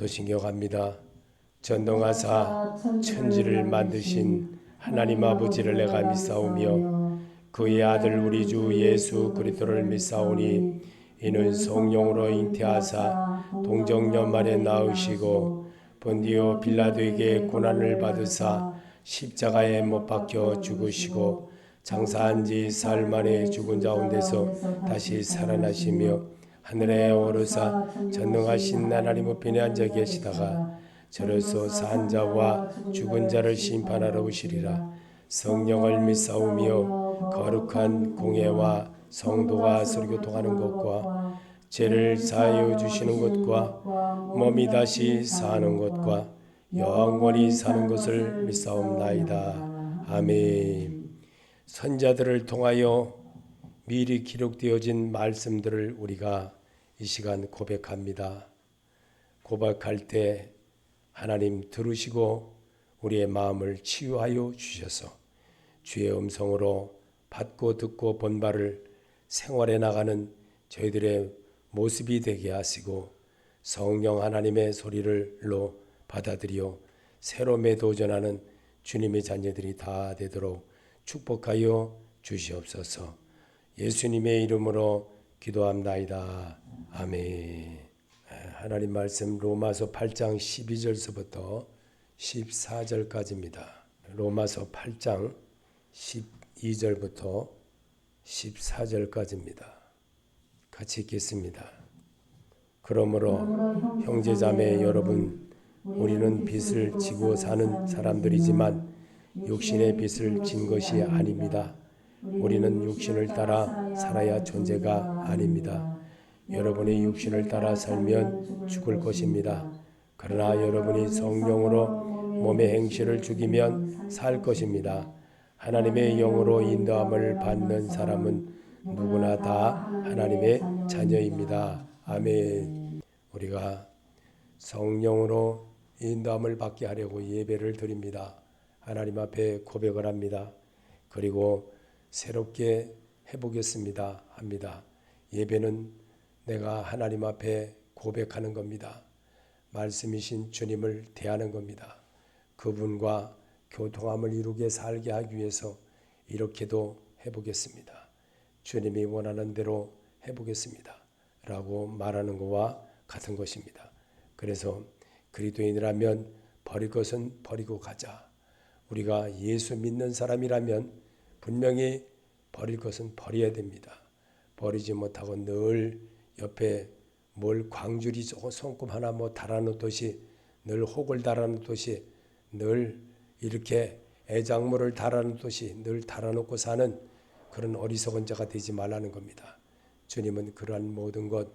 사도신경 갑니다. 전능하사 천지를 만드신 하나님 아버지를 내가 믿사오며 그의 아들 우리 주 예수 그리스도를 믿사오니 이는 성령으로 잉태하사 동정녀말에 낳으시고 본디오 빌라도에게 고난을 받으사 십자가에 못 박혀 죽으시고 장사한 지 사흘 만에 죽은 가운데서 다시 살아나시며 하늘에 오르사 전능하신 하나님 우편에 앉아 계시다가 저로서 산 자와 죽은 자를 심판하러 오시리라. 성령을 믿사오며 거룩한 공예와 성도가 설교통하는 것과 죄를 사하여 주시는 것과 몸이 다시 사는 것과 영원히 사는 것을 믿사옵나이다. 아멘. 선자들을 통하여 미리 기록되어진 말씀들을 우리가 이 시간 고백합니다. 고백할 때 하나님 들으시고 우리의 마음을 치유하여 주셔서 주의 음성으로 받고 듣고 본 바를 생활해 나가는 저희들의 모습이 되게 하시고 성령 하나님의 소리를로 받아들여 새로움에 도전하는 주님의 자녀들이 다 되도록 축복하여 주시옵소서. 예수님의 이름으로 기도합나이다. 아멘. 하나님 말씀 로마서 8장 12절서부터 14절까지입니다. 로마서 8장 12절부터 14절까지입니다. 같이 읽겠습니다. 그러므로 형제자매 여러분, 우리는 빚을 지고 사는 사람들이지만 육신의 빚을 진 것이 아닙니다. 우리는 육신을 따라 살아야 존재가 아닙니다. 여러분이 육신을 따라 살면 죽을 것입니다. 그러나 여러분이 성령으로 몸의 행실을 죽이면 살 것입니다. 하나님의 영으로 인도함을 받는 사람은 누구나 다 하나님의 자녀입니다. 아멘. 우리가 성령으로 인도함을 받게 하려고 예배를 드립니다. 하나님 앞에 고백을 합니다. 그리고 새롭게 해보겠습니다. 합니다. 예배는 내가 하나님 앞에 고백하는 겁니다. 말씀이신 주님을 대하는 겁니다. 그분과 교통함을 이루게 살게 하기 위해서 이렇게도 해보겠습니다. 주님이 원하는 대로 해보겠습니다. 라고 말하는 것과 같은 것입니다. 그래서 그리스도인이라면 버릴 것은 버리고 가자. 우리가 예수 믿는 사람이라면 분명히 버릴 것은 버려야 됩니다. 버리지 못하고 늘 옆에 뭘 광주리 손금 하나 달아놓듯이 늘 혹을 달아놓듯이 늘 이렇게 애작물을 달아놓듯이 늘 달아놓고 사는 그런 어리석은 자가 되지 말라는 겁니다. 주님은 그러한 모든 것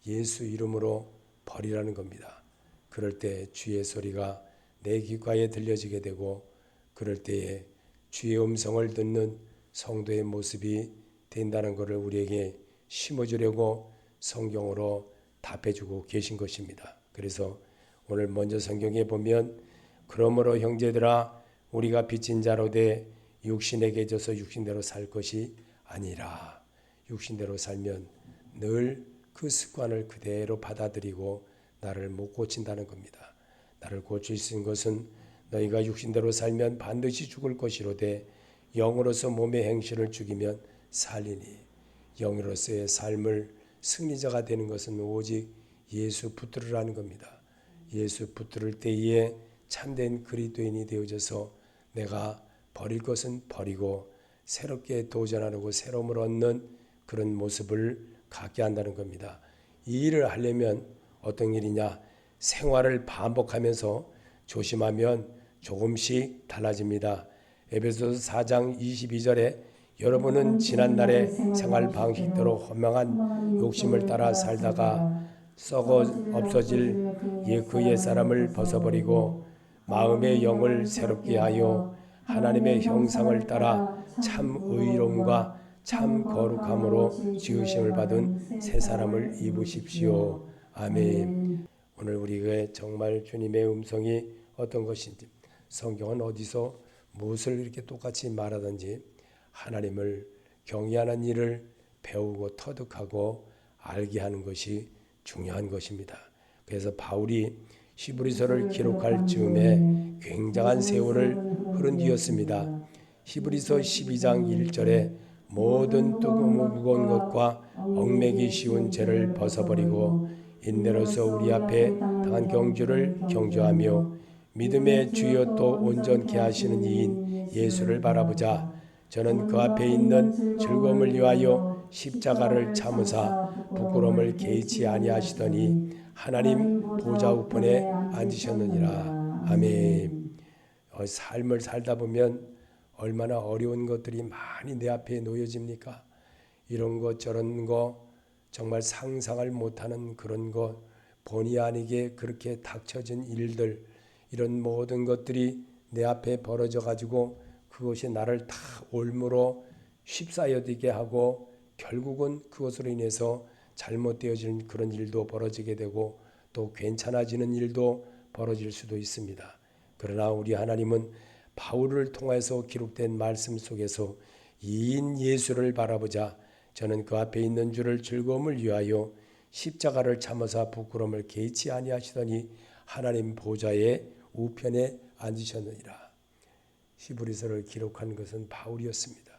예수 이름으로 버리라는 겁니다. 그럴 때 주의 소리가 내 귓가에 들려지게 되고 그럴 때에 주의 음성을 듣는 성도의 모습이 된다는 것을 우리에게 심어주려고 성경으로 답해주고 계신 것입니다. 그래서 오늘 먼저 성경에 보면 그러므로 형제들아 우리가 빚진 자로 돼 육신에게 져서 육신대로 살 것이 아니라 육신대로 살면 늘 그 습관을 그대로 받아들이고 나를 못 고친다는 겁니다. 나를 고칠 수 있는 것은 너희가 육신대로 살면 반드시 죽을 것이로되 영으로서 몸의 행실을 죽이면 살리니 영으로서의 삶을 승리자가 되는 것은 오직 예수 붙들으라는 겁니다. 예수 붙들을 때에 참된 그리스도인이 되어져서 내가 버릴 것은 버리고 새롭게 도전하고 새로움을 얻는 그런 모습을 갖게 한다는 겁니다. 이 일을 하려면 어떤 일이냐? 생활을 반복하면서 조심하면 조금씩 달라집니다. 에베소서 4장 22절에 여러분은 지난날의 생활 방식대로 허망한 욕심을 따라 살다가 썩어 없어질 그 옛사람을 벗어버리고 마음의 영을 새롭게 하여 하나님의 형상을 따라 참 의로움과 참 거룩함으로 지으심을 받은 새 사람을 입으십시오. 아멘. 오늘 우리가 정말 주님의 음성이 어떤 것인지 성경은 어디서 무엇을 이렇게 똑같이 말하든지 하나님을 경외하는 일을 배우고 터득하고 알게 하는 것이 중요한 것입니다. 그래서 바울이 히브리서를 기록할 즈음에 굉장한 세월을 흐른 뒤였습니다. 히브리서 12장 1절에 모든 뜨거운 무거운 것과 얽매기 쉬운 죄를 벗어버리고 인내로서 우리 앞에 당한 경주를 경주하며 믿음의 주여 또 온전케 하시는 이인 예수를 바라보자. 저는 그 앞에 있는 즐거움을 위하여 십자가를 참으사 부끄러움을 개의치 아니하시더니 하나님 보좌 우편에 앉으셨느니라. 아멘. 삶을 살다 보면 얼마나 어려운 것들이 많이 내 앞에 놓여집니까? 이런 것 저런 거 정말 상상을 못하는 그런 것, 본의 아니게 그렇게 닥쳐진 일들, 이런 모든 것들이 내 앞에 벌어져 가지고 그것이 나를 다 올무로 휩싸여들게 하고 결국은 그것으로 인해서 잘못되어지는 그런 일도 벌어지게 되고 또 괜찮아지는 일도 벌어질 수도 있습니다. 그러나 우리 하나님은 바울을 통해서 기록된 말씀 속에서 이인 예수를 바라보자. 저는 그 앞에 있는 줄을 즐거움을 위하여 십자가를 참으사 부끄러움을 개의치 아니하시더니 하나님 보좌의 우편에 앉으셨느니라. 히브리서를 기록한 것은 바울이었습니다.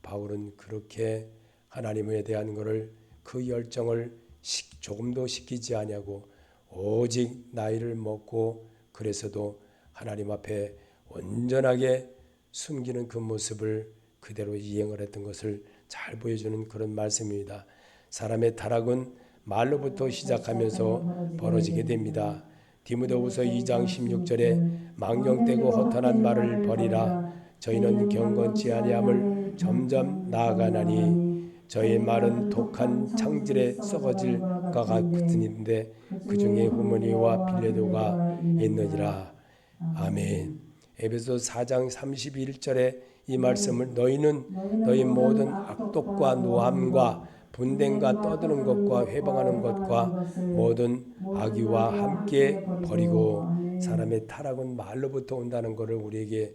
바울은 그렇게 하나님에 대한 것을 그 열정을 조금도 식히지 아니하고 오직 나이를 먹고 그래서도 하나님 앞에 온전하게 숨기는 그 모습을 그대로 이행을 했던 것을 잘 보여주는 그런 말씀입니다. 사람의 타락은 말로부터 시작하면서 벌어지게 됩니다. 디모데후서 2장 16절에 망령되고 허탄한 말을 버리라. 저희는 경건치 아니함을 점점 나아가나니 저의 말은 독한 창질에 썩어질 것 같은데 그 중에 후모니와 빌레도가 있느니라. 아멘. 에베소 4장 31절에 이 말씀을 너희는 너희 모든 악독과 노함과 분댕과 떠드는 것과 회방하는 것과 모든 악의와 함께 버리고 사람의 타락은 말로부터 온다는 것을 우리에게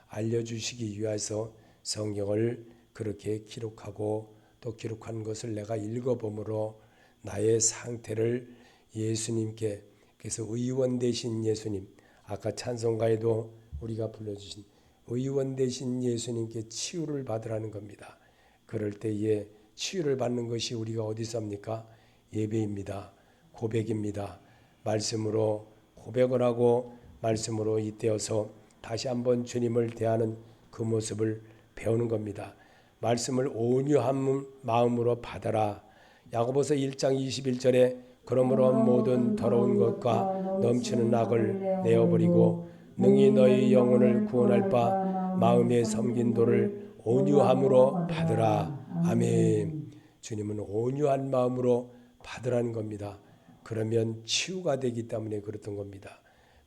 알려주시기 위해서 성경을 그렇게 기록하고 또 기록한 것을 내가 읽어보므로 나의 상태를 예수님께 그래서 의원 되신 예수님 아까 찬송가에도 우리가 불러주신 의원 되신 예수님께 치유를 받으라는 겁니다. 그럴 때에 치유를 받는 것이 우리가 어디서 합니까? 예배입니다. 고백입니다. 말씀으로 고백을 하고 말씀으로 잇대어서 다시 한번 주님을 대하는 그 모습을 배우는 겁니다. 말씀을 온유한 마음으로 받아라. 야고보서 1장 21절에 그러므로 모든 더러운 것과 넘치는 악을 내어버리고 능히 너희 영혼을 구원할 바 마음의 섬긴도를 온유함으로 받으라. 아멘. 주님은 온유한 마음으로 받으라는 겁니다. 그러면 치유가 되기 때문에 그랬던 겁니다.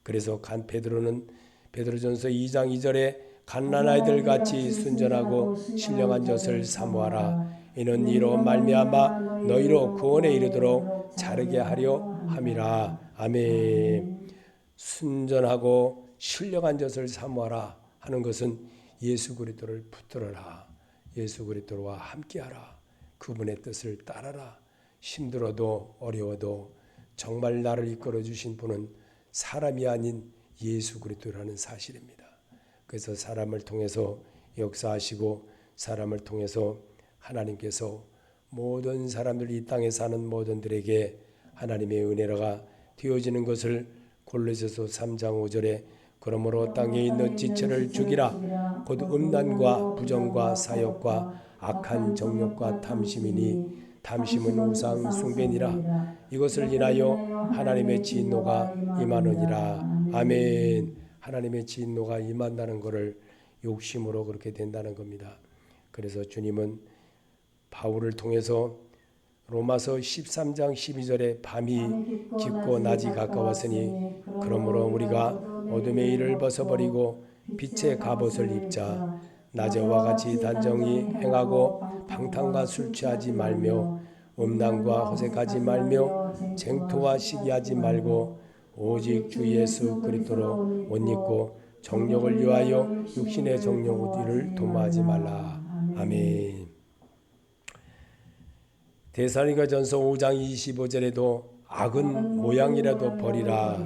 그래서 베드로는 베드로전서 2장 2절에 갓난 아이들 같이 순전하고 신령한 젖을 사모하라. 이는 이로 말미암아 너희로 구원에 이르도록 자르게 하려 함이라. 아멘. 순전하고 신령한 젖을 사모하라 하는 것은 예수 그리스도를 붙들어라. 예수 그리스도와 함께하라. 그분의 뜻을 따라라. 힘들어도 어려워도 정말 나를 이끌어 주신 분은 사람이 아닌 예수 그리스도라는 사실입니다. 그래서 사람을 통해서 역사하시고 사람을 통해서 하나님께서 모든 사람들 이 땅에 사는 모든들에게 하나님의 은혜가 되어지는 것을 골로새서 3장 5절에 그러므로 땅에 있는 지체를 죽이라. 곧 음란과 부정과 사욕과 악한 정욕과 탐심이니 탐심은 우상 숭배니라. 이것을 인하여 하나님의 진노가 임하느니라. 아멘. 하나님의 진노가 임한다는 것을 욕심으로 그렇게 된다는 겁니다. 그래서 주님은 바울을 통해서 로마서 13장 12절에 밤이 깊고 낮이 가까웠으니 그러므로 우리가 어둠의 일을 벗어버리고 빛의 갑옷을 입자. 낮에와 같이 단정히 행하고 방탕과 술 취하지 말며 음란과 호색하지 말며 쟁토와 시기하지 말고 오직 주 예수 그리스도로 옷 입고 정욕을 위하여 육신의 정욕을 도모하지 말라. 아멘. 데살로니가전서 5장 25절에도 악은 모양이라도 버리라.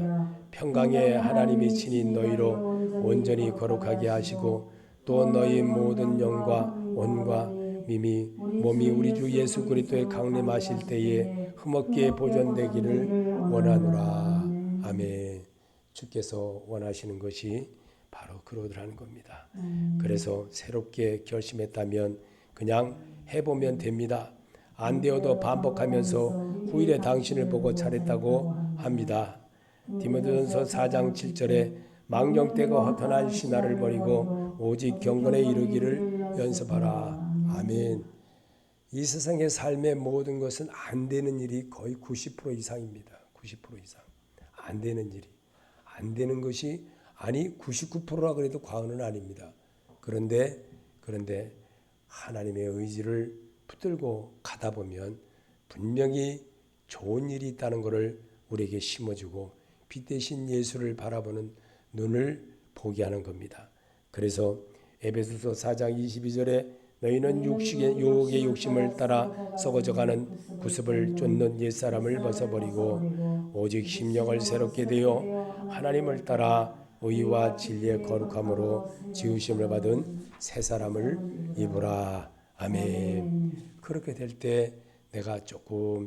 평강의 하나님이 친히 너희로 온전히 거룩하게 하시고 또 너희 모든 영과 온과 몸이 우리 주 예수 그리스도의 강림하실 때에 흠없게 보존되기를 원하노라. 아멘. 주께서 원하시는 것이 바로 그러더라는 겁니다. 그래서 새롭게 결심했다면 그냥 해보면 됩니다. 안 되어도 반복하면서 후일에 당신을 보고 잘했다고 합니다. 디모데전서 4장 7절에 망령되고 허탄한 신화를 버리고 오직 경건에 이르기를 연습하라. 아멘. 이 세상의 삶의 모든 것은 안 되는 일이 거의 90% 이상입니다. 90% 이상. 안 되는 일이. 안 되는 것이 아니 99%라 그래도 과언은 아닙니다. 그런데 하나님의 의지를 붙들고 가다 보면 분명히 좋은 일이 있다는 것을 우리에게 심어주고 빛 대신 예수를 바라보는 눈을 보게 하는 겁니다. 그래서 에베소서 4장 22절에 너희는 육식의 유혹의 욕심을 따라 썩어져가는 구습을 쫓는 옛사람을 벗어버리고 오직 심령을 새롭게 되어 하나님을 따라 의와 진리의 거룩함으로 지으심을 받은 새 사람을 입으라. 아멘. 그렇게 될 때 내가 조금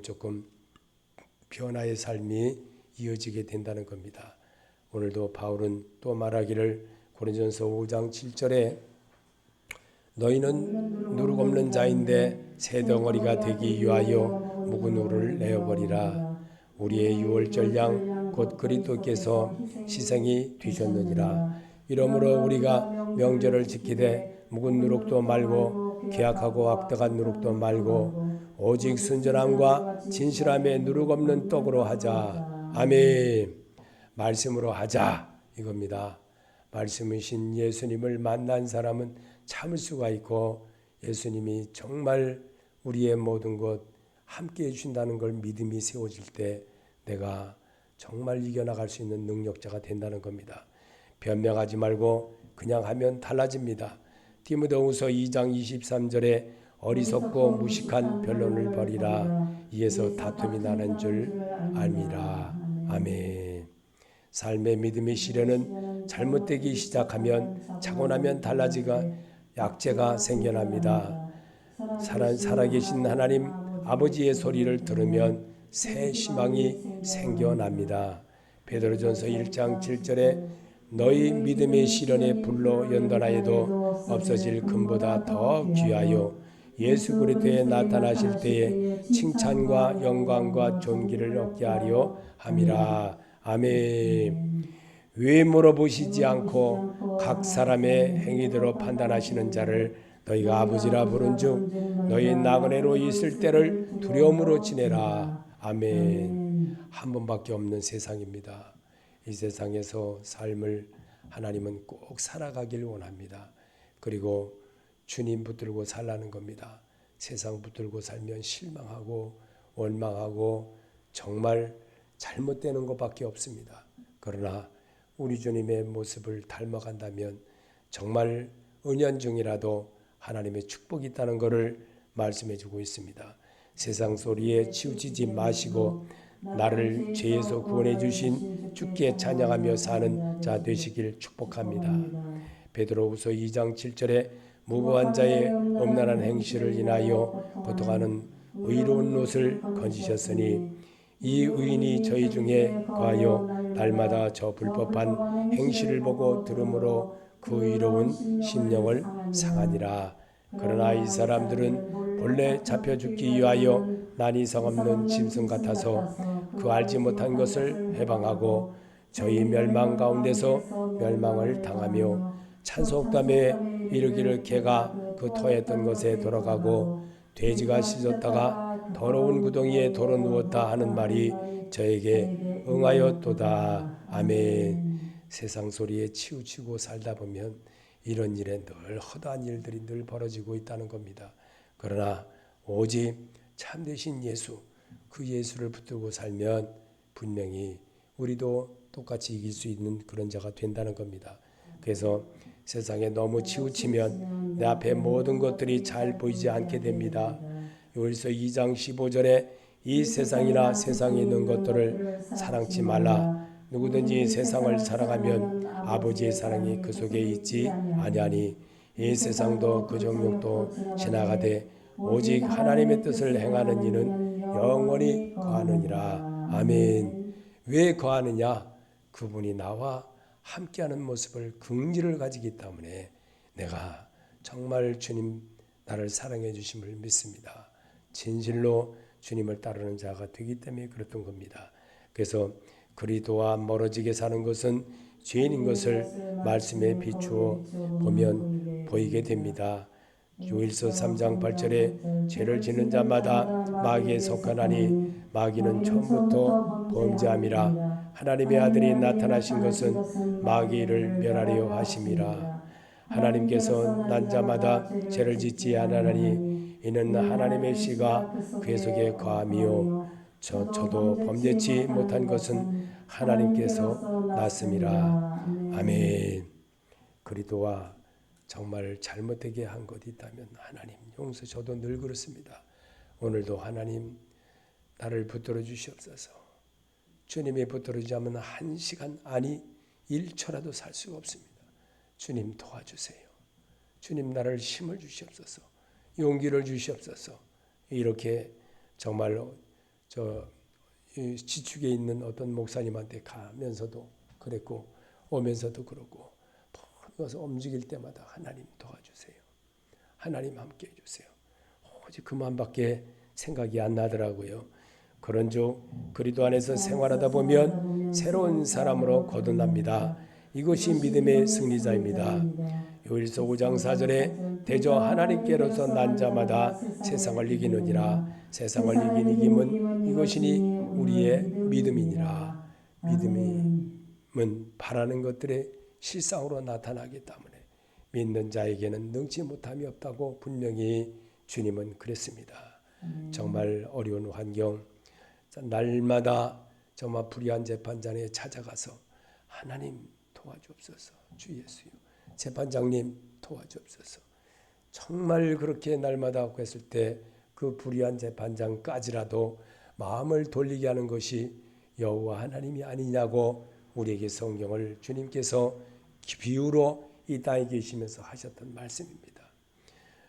변화의 삶이 이어지게 된다는 겁니다. 오늘도 바울은 또 말하기를 고린도전서 5장 7절에 너희는 누룩 없는 자인데 새 덩어리가 되기 위하여 묵은 우를 내어버리라. 우리의 유월절 양 곧 그리스도께서 희생이 되셨느니라. 이러므로 우리가 명절을 지키되 묵은 누룩도 말고 계약하고 악덕한 누룩도 말고 오직 순전함과 진실함에 누룩 없는 떡으로 하자. 아멘. 말씀으로 하자 이겁니다. 말씀이신 예수님을 만난 사람은 참을 수가 있고 예수님이 정말 우리의 모든 것 함께 해주신다는 걸 믿음이 세워질 때 내가 정말 이겨나갈 수 있는 능력자가 된다는 겁니다. 변명하지 말고 그냥 하면 달라집니다. 디모데후서 2장 23절에 어리석고 무식한 변론을 버리라. 이에서 다툼이 나는 줄 알미라. 아멘. 삶의 믿음의 시련은 잘못되기 시작하면 차고나면 달라지가 약재가 생겨납니다. 살아계신 하나님 아버지의 소리를 들으면 새 희망이 생겨납니다. 베드로전서 1장 7절에 너희 믿음의 시련의 불로 연단하여도 없어질 금보다 더 귀하여 예수 그리스도에 나타나실 때에 칭찬과 영광과 존귀를 얻게 하려 함이라. 아멘. 왜 물어보시지 않고 각 사람의 행위대로 판단하시는 자를 너희가 아버지라 부른즉 너희 나그네로 있을 때를 두려움으로 지내라. 아멘. 한 번밖에 없는 세상입니다. 이 세상에서 삶을 하나님은 꼭 살아가길 원합니다. 그리고 주님 붙들고 살라는 겁니다. 세상 붙들고 살면 실망하고 원망하고 정말 잘못되는 것밖에 없습니다. 그러나 우리 주님의 모습을 닮아간다면 정말 은연중이라도 하나님의 축복이 있다는 것을 말씀해주고 있습니다. 세상 소리에 치우치지 마시고 나를 죄에서 구원해 주신 주께 찬양하며 사는 자 되시길 축복합니다. 베드로후서 2장 7절에 무고한 자의 엄란한 행실을 인하여 고통하는 의로운 롯을 건지셨으니 이 의인이 저희 중에 거하여 날마다 저 불법한 행실을 보고 들음으로 그 의로운 심령을 상하니라. 그러나 이 사람들은 본래 잡혀 죽기 위하여 난이성 없는 짐승 같아서 그 알지 못한 것을 해방하고 저희 멸망 가운데서 멸망을 당하며 찬송담에 이르기를 개가 그 토했던 것에 돌아가고 돼지가 씻었다가 더러운 구덩이에 도로 누웠다 하는 말이 저에게 응하였도다. 아멘. 세상 소리에 치우치고 살다 보면 이런 일에 늘 허다한 일들이 늘 벌어지고 있다는 겁니다. 그러나 오직 참되신 예수, 그 예수를 붙들고 살면 분명히 우리도 똑같이 이길 수 있는 그런 자가 된다는 겁니다. 그래서 세상에 너무 치우치면 내 앞에 모든 것들이 잘 보이지 않게 됩니다. 요일서 2장 15절에 이 세상이나 세상에 있는 것들을 사랑치 말라. 누구든지 세상을 사랑하면 아버지의 사랑이 그 속에 있지 아니하니 이 세상도 그 정욕도 지나가되 오직 하나님의 뜻을 행하는 이는 영원히 거하느니라. 아멘. 왜 거하느냐? 그분이 나와 함께하는 모습을 긍지를 가지기 때문에 내가 정말 주님 나를 사랑해 주심을 믿습니다. 진실로 주님을 따르는 자가 되기 때문에 그랬던 겁니다. 그래서 그리스도와 멀어지게 사는 것은 죄인인 것을 말씀에 비추어 보면 보이게 됩니다. 요일서 3장 8절에 죄를 짓는 자마다 마귀에 속하나니 마귀는 처음부터 범죄함이라. 하나님의 아들이 나타나신 것은 마귀를 멸하려 하심이라. 하나님께서 난 자마다 죄를 짓지 않으나니 이는 하나님의 씨가 그의 속에 거함이요 저도 범죄치 못한 것은 하나님께서 났음이라. 아멘. 그리스도와 정말 잘못되게 한 것이 있다면 하나님 용서. 저도 늘 그렇습니다. 오늘도 하나님 나를 붙들어 주시옵소서. 주님이 붙들어 주지 않으면 1시간 아니 1초라도 살 수가 없습니다. 주님 도와주세요. 주님 나를 힘을 주시옵소서. 용기를 주시옵소서. 이렇게 정말 지축에 있는 어떤 목사님한테 가면서도 그랬고 오면서도 그러고 모든 움직일 때마다 하나님 도와주세요. 하나님 함께 해주세요. 오직 그만밖에 생각이 안 나더라고요. 그런즉 그리스도 안에서 생활하다 보면 새로운 사람으로 거듭납니다. 이것이 믿음의 승리자입니다. 요일서 5장 4절에 대저 하나님께로서 난 자마다 세상을 이기느니라. 세상을 이긴 이김은 이것이니 우리의 믿음이니라. 믿음은 바라는 것들의 실상으로 나타나기 때문에 믿는 자에게는 능치 못함이 없다고 분명히 주님은 그랬습니다. 정말 어려운 환경, 날마다 정말 불의한 재판장에 찾아가서 하나님 도와주옵소서. 주 예수요. 재판장님 도와주옵소서. 정말 그렇게 날마다 했을 때 그 불의한 재판장까지라도 마음을 돌리게 하는 것이 여호와 하나님이 아니냐고 우리에게 성경을 주님께서 비유로 이 땅에 계시면서 하셨던 말씀입니다.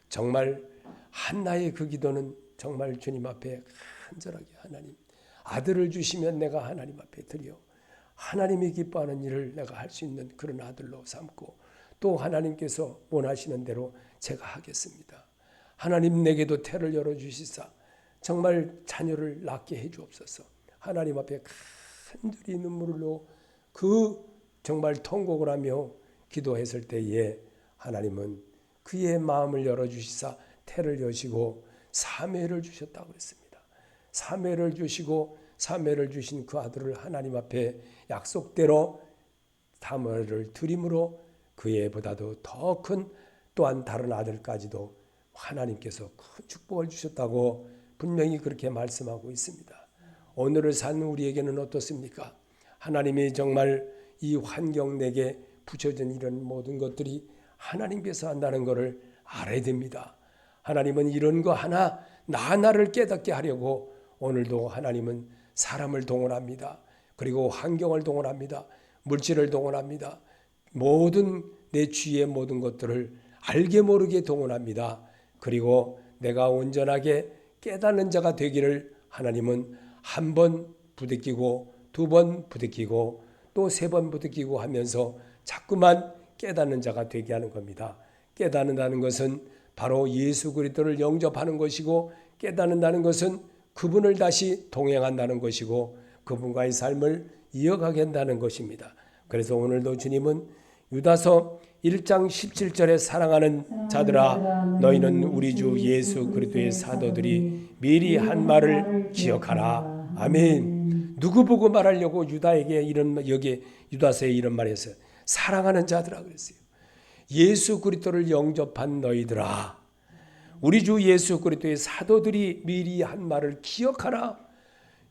정말 한나의 그 기도는 정말 주님 앞에 간절하게 하나님 아들을 주시면 내가 하나님 앞에 드려 하나님이 기뻐하는 일을 내가 할 수 있는 그런 아들로 삼고 또 하나님께서 원하시는 대로 제가 하겠습니다. 하나님 내게도 태를 열어주시사 정말 자녀를 낳게 해주옵소서. 하나님 앞에 간절히 눈물로 그 정말 통곡을 하며 기도했을 때에 하나님은 그의 마음을 열어주시사 태를 여시고 사매를 주셨다고 했습니다. 사매를 주시고 사매를 주신 그 아들을 하나님 앞에 약속대로 사무엘을 드림으로 그 애보다도 더 큰 또한 다른 아들까지도 하나님께서 큰 축복을 주셨다고 분명히 그렇게 말씀하고 있습니다. 오늘을 산 우리에게는 어떻습니까? 하나님이 정말 이 환경 내게 붙여진 이런 모든 것들이 하나님께서 한다는 것을 알아야 됩니다. 하나님은 이런 거 하나를 깨닫게 하려고 오늘도 하나님은 사람을 동원합니다. 그리고 환경을 동원합니다. 물질을 동원합니다. 모든 내 주위의 모든 것들을 알게 모르게 동원합니다. 그리고 내가 온전하게 깨닫는 자가 되기를 하나님은 한 번 부대끼고 두 번 부대끼고 또 세 번 부대끼고 하면서 자꾸만 깨닫는 자가 되게 하는 겁니다. 깨닫는다는 것은 바로 예수 그리스도를 영접하는 것이고 깨닫는다는 것은 그분을 다시 동행한다는 것이고 그분과의 삶을 이어가게 한다는 것입니다. 그래서 오늘도 주님은 유다서 1장 17절에 사랑하는 자들아 너희는 우리 주 예수 그리스도의 사도들이 미리 한 말을 기억하라. 아멘. 누구 보고 말하려고 유다에게 여기 유다서에 이런 말했어요. 사랑하는 자들아 그랬어요. 예수 그리스도를 영접한 너희들아 우리 주 예수 그리스도의 사도들이 미리 한 말을 기억하라.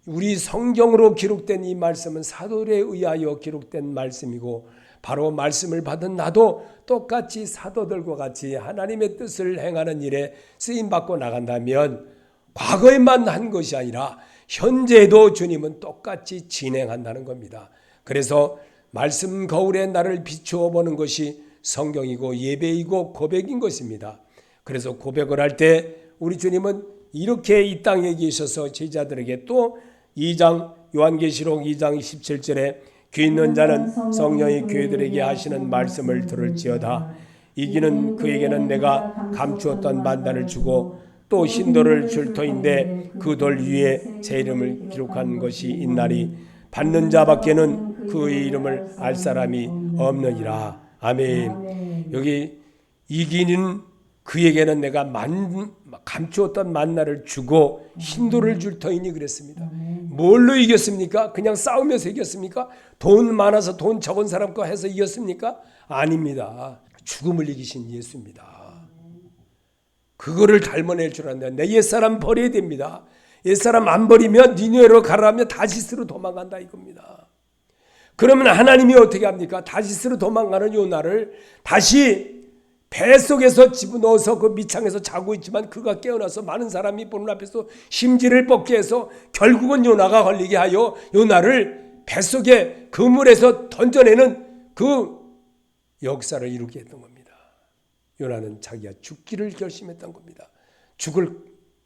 우리 성경으로 기록된 이 말씀은 사도들에 의하여 기록된 말씀이고 바로 말씀을 받은 나도 똑같이 사도들과 같이 하나님의 뜻을 행하는 일에 쓰임받고 나간다면 과거에만 한 것이 아니라 현재도 주님은 똑같이 진행한다는 겁니다. 그래서 말씀 거울에 나를 비추어 보는 것이 성경이고 예배이고 고백인 것입니다. 그래서 고백을 할 때 우리 주님은 이렇게 이 땅에 계셔서 제자들에게 또 2장 요한계시록 2장 17절에 귀 있는 자는 성령이 교회들에게 하시는 말씀을 들을지어다. 이기는 그에게는 내가 감추었던 만다를 주고 또 신돌을 줄 터인데 그 돌 위에 제 이름을 기록한 것이 있나니 받는 자밖에는 그의 이름을 알 사람이 없느니라. 아멘. 여기 이기는 그에게는 내가 감추었던 만나를 주고 신돌을 줄 터이니 그랬습니다. 뭘로 이겼습니까? 그냥 싸우면서 이겼습니까? 돈 많아서 돈 적은 사람과 해서 이겼습니까? 아닙니다. 죽음을 이기신 예수입니다. 그거를 닮아낼 줄 안다. 내 옛사람 버려야 됩니다. 옛사람 안 버리면 니네로 가라면 다시스로 도망간다 이겁니다. 그러면 하나님이 어떻게 합니까? 다시스로 도망가는 요나를 다시 뱃속에서 집어넣어서 그 밑창에서 자고 있지만 그가 깨어나서 많은 사람이 보는 앞에서 심지를 뻗게 해서 결국은 요나가 걸리게 하여 요나를 뱃속에 그물에서 던져내는 그 역사를 이루게 했던 겁니다. 요나는 자기가 죽기를 결심했던 겁니다.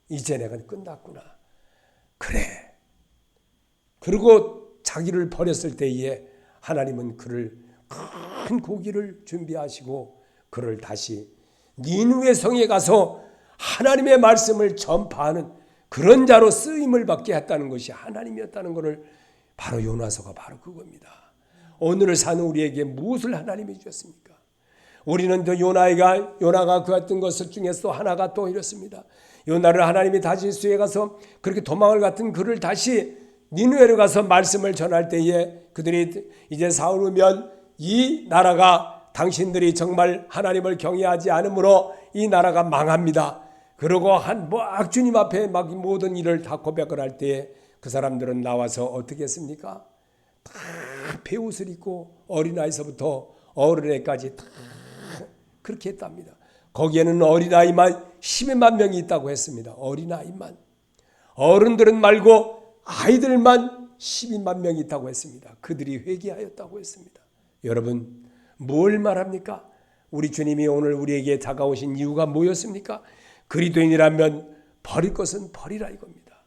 이제 내가 끝났구나. 그래. 그리고 자기를 버렸을 때에 하나님은 그를 큰 고기를 준비하시고 그를 다시 니느웨 성에 가서 하나님의 말씀을 전파하는 그런 자로 쓰임을 받게 했다는 것이 하나님이었다는 것을 바로 요나서가 바로 그겁니다. 오늘을 사는 우리에게 무엇을 하나님이 주셨습니까? 우리는 또 요나가 그 같은 것을 중에서 하나가 또 이렇습니다. 요나를 하나님이 다시 수에 가서 그렇게 도망을 갔던 그를 다시 니느웨로 가서 말씀을 전할 때에 그들이 이제 사흘 후면 이 나라가 당신들이 정말 하나님을 경외하지 않으므로 이 나라가 망합니다. 그러고 주님 앞에 막 모든 일을 다 고백을 할 때에 그 사람들은 나와서 어떻게 했습니까? 다 베옷을 입고 어린아이서부터 어른애까지 다 그렇게 했답니다. 거기에는 어린아이만 12만 명이 있다고 했습니다. 어린아이만. 어른들은 말고 아이들만 12만 명이 있다고 했습니다. 그들이 회개하였다고 했습니다. 여러분 뭘 말합니까? 우리 주님이 오늘 우리에게 다가오신 이유가 뭐였습니까? 그리스도인이라면 버릴 것은 버리라 이겁니다.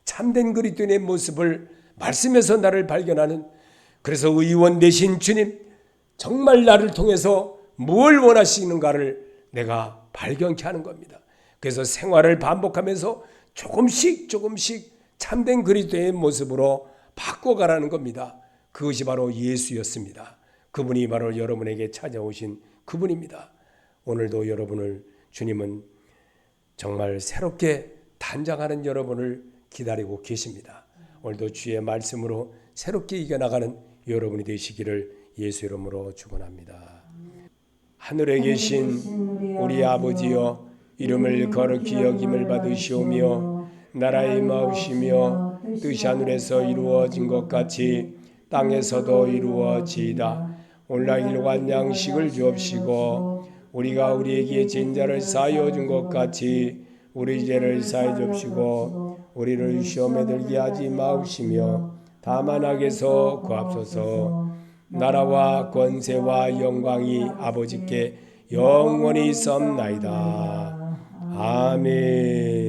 참된 그리스도인의 모습을 말씀에서 나를 발견하는, 그래서 의원 되신 주님, 정말 나를 통해서 뭘 원하시는가를 내가 발견케 하는 겁니다. 그래서 생활을 반복하면서 조금씩 참된 그리스도의 모습으로 바꿔가라는 겁니다. 그것이 바로 예수였습니다. 그분이 바로 여러분에게 찾아오신 그분입니다. 오늘도 여러분을 주님은 정말 새롭게 단장하는 여러분을 기다리고 계십니다. 오늘도 주의 말씀으로 새롭게 이겨나가는 여러분이 되시기를 예수 이름으로 축원합니다. 하늘에 계신 우리 아버지여, 이름을 거룩히 여김을 받으시오며 나라의 마옵시며 뜻이 하늘에서 이루어진 것 같이 땅에서도 이루어지이다. 오늘날 일용할 양식을 주옵시고 우리가 우리에게 진 자를 사하여 준 것 같이 우리 죄를 사하여 주옵시고 우리를 시험에 들게 하지 마옵시며 다만 악에서 구하옵소서. 나라와 권세와 영광이 아버지께 영원히 있사옵나이다. 아멘.